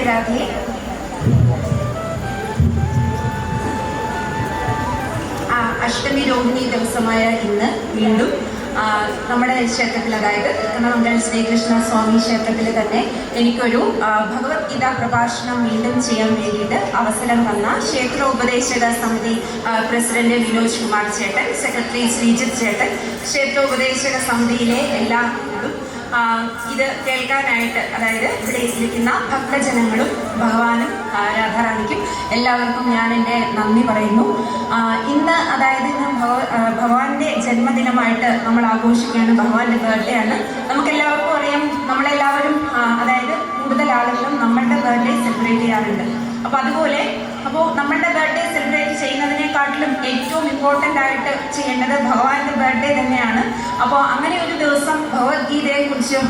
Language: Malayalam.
രാധേ. അഷ്ടമി രോഹിണി ദിവസമായ ഇന്ന് വീണ്ടും നമ്മുടെ ക്ഷേത്രത്തിൽ, അതായത് കണ്ണമംഗൽ ശ്രീകൃഷ്ണ സ്വാമി ക്ഷേത്രത്തിൽ തന്നെ എനിക്കൊരു ഭഗവത്ഗീത പ്രഭാഷണം വീണ്ടും ചെയ്യാൻ വേണ്ടിയിട്ട് അവസരം വന്ന ക്ഷേത്രോപദേശക സമിതി പ്രസിഡന്റ് വിനോദ് കുമാർ ചേട്ടൻ, സെക്രട്ടറി ശ്രീജിത്ത് ചേട്ടൻ, ക്ഷേത്രോപദേശക സമിതിയിലെ എല്ലാവരും ഇത് കേൾക്കാനായിട്ട്, അതായത് ഇവിടെ ഇരിക്കുന്ന ഭക്തജനങ്ങളും ഭഗവാനും രാധാറാണിക്കും എല്ലാവർക്കും ഞാൻ എൻ്റെ നന്ദി പറയുന്നു. ഇന്ന്, അതായത് ഇന്ന് ഭഗവാന്റെ ജന്മദിനമായിട്ട് നമ്മൾ ആഘോഷിക്കുകയാണ്. ഭഗവാന്റെ ബർത്ത്ഡേ ആണ്. നമുക്കെല്ലാവർക്കും അറിയാം, നമ്മളെല്ലാവരും, അതായത് കൂടുതൽ ആളുകളും നമ്മളുടെ ബർത്ത്ഡേ സെലിബ്രേറ്റ് ചെയ്യാറുണ്ട്. അപ്പോൾ നമ്മളുടെ ബർത്ത്ഡേ സെലിബ്രേറ്റ് ചെയ്യുന്നതിനെക്കാട്ടിലും ഏറ്റവും ഇമ്പോർട്ടൻ്റ് ആയിട്ട് ചെയ്യേണ്ടത് ഭഗവാന്റെ ബർത്ത്ഡേ തന്നെയാണ്. അപ്പോൾ അങ്ങനെ ഒരു ദിവസം ഭഗവത്ഗീതയെക്കുറിച്ചും